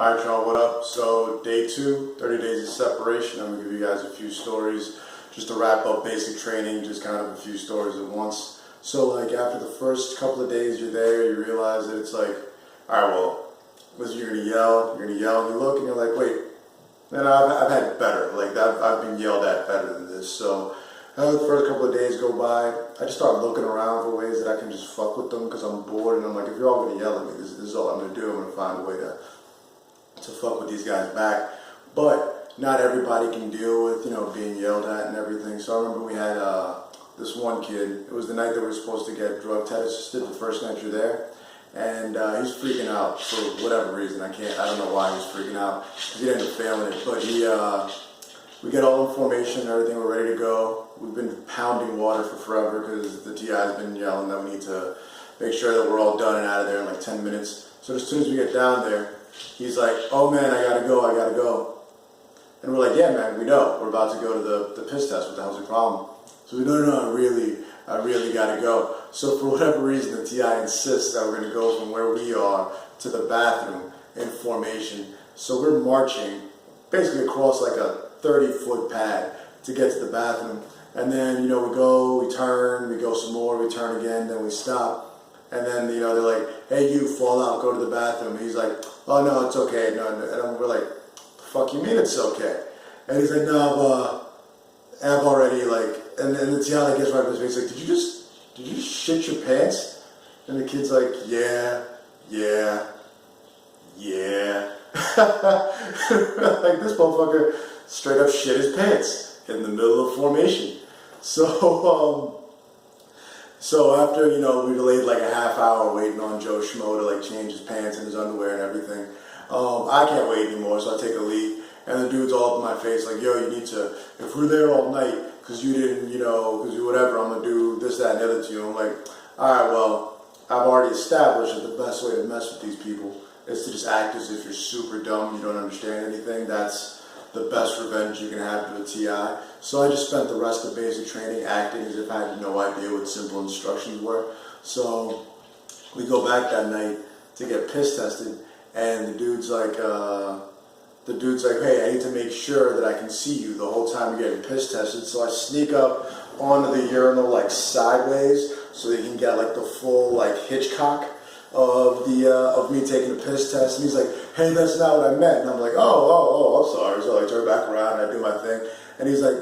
Alright y'all, what up? So day 2, 30 days of separation. I'm going to give you guys a few stories just to wrap up basic training, just kind of a few stories at once. So like after the first couple of days you're there, you realize that it's like, alright, well, listen, you're going to yell, and you look and you're like, wait, and I've had it better. Like I've been yelled at better than this. So the first couple of days go by, I just start looking around for ways that I can just fuck with them because I'm bored, and I'm like, if you're all going to yell at me, this is all I'm going to do. I'm going to find a way to fuck with these guys back. But not everybody can deal with, being yelled at and everything. So I remember we had this one kid. It was the night that we were supposed to get drug tested, the first night you're there. And he's freaking out for whatever reason. I don't know why he's freaking out. He ended up failing it. But we get all in formation and everything. We're ready to go. We've been pounding water for forever because the TI's been yelling that we need to make sure that we're all done and out of there in like 10 minutes. So as soon as we get down there, he's like, oh man, I gotta go. And we're like, yeah man, we know. We're about to go to the piss test. What the hell's your problem? So we no, I really gotta go. So for whatever reason, the TI insists that we're gonna go from where we are to the bathroom in formation. So we're marching basically across like a 30-foot pad to get to the bathroom. And then, we go, we turn, we go some more, we turn again, then we stop. And then, they're like, hey, you, fall out, go to the bathroom. And he's like, oh, no, it's okay. No. And we're like, the fuck you mean it's okay? And he's like, no, I've already, and the TI gets right up his face. He's like, did you just shit your pants? And the kid's like, yeah. Like, this motherfucker straight up shit his pants in the middle of formation. So after, we delayed like a half hour waiting on Joe Schmo to change his pants and his underwear and everything. I can't wait anymore, so I take a leak, and the dude's all up in my face like, yo, you need to, if we're there all night, because you didn't, because you whatever, I'm going to do this, that, and the other to you. I'm like, alright, well, I've already established that the best way to mess with these people is to just act as if you're super dumb, you don't understand anything. That's the best revenge you can have to a TI. So I just spent the rest of basic training acting as if I had no idea what simple instructions were. So we go back that night to get piss tested, and the dude's like, hey, I need to make sure that I can see you the whole time you're getting piss tested. So I sneak up onto the urinal sideways so they can get the full Hitchcock of me taking a piss test. And he's like, hey, that's not what I meant. And I'm like, oh, I'm sorry. So I turn back around and I do my thing. And he's like,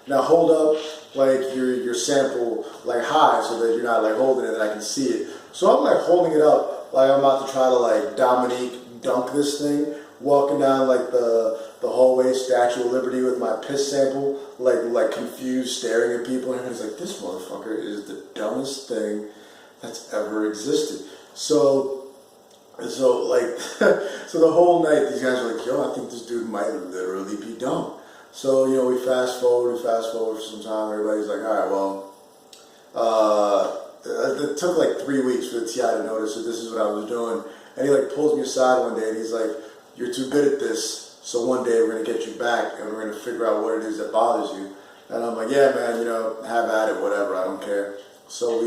now hold up your sample high so that you're not holding it and I can see it. So I'm holding it up I'm about to try to Dominique dunk this thing, walking down the hallway, Statue of Liberty with my piss sample, confused, staring at people, and he's like, this motherfucker is the dumbest thing that's ever existed. So the whole night these guys are like, yo, I think this dude might literally be dumb. So, we fast forward for some time. Everybody's like, all right, well, it took 3 weeks for the TI to notice that this is what I was doing. And he pulls me aside one day and he's like, you're too good at this, so one day we're going to get you back and we're going to figure out what it is that bothers you. And I'm like, yeah, man, have at it, whatever, I don't care. So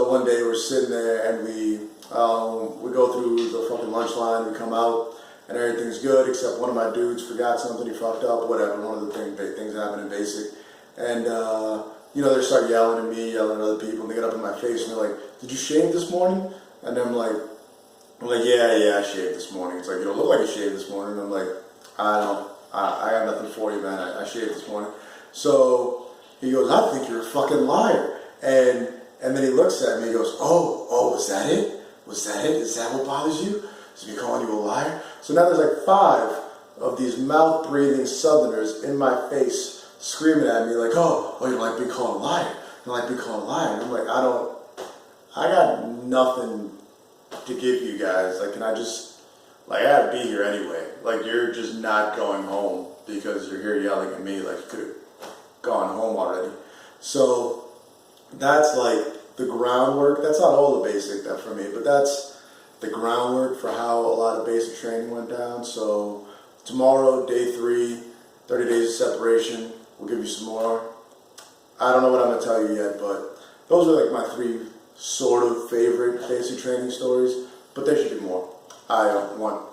one day we're sitting there and we go through the fucking lunch line, we come out, and everything's good except one of my dudes forgot something, he fucked up, whatever, one of the things happen in basic. And, they start yelling at me, yelling at other people, and they get up in my face and they're like, did you shave this morning? And I'm like, yeah, I shaved this morning. It's like, you don't look like you shaved this morning. And I'm like, I got nothing for you, man, I shaved this morning. So he goes, I think you're a fucking liar. And then he looks at me and he goes, oh, was that it? Is that what bothers you? Is me calling you a liar? So now there's 5 of these mouth-breathing Southerners in my face screaming at me oh, you don't like being called a liar. You don't like being called a liar. And I'm like, I got nothing to give you guys. Can I just, I gotta be here anyway. You're just not going home because you're here yelling at me you could have gone home already. So that's the groundwork. That's not all the basic stuff for me, but that's the groundwork for how a lot of basic training went down. So tomorrow, day 3, 30 days of separation. We'll give you some more. I don't know what I'm going to tell you yet, but those are my 3 sort of favorite basic training stories, but there should be more. I want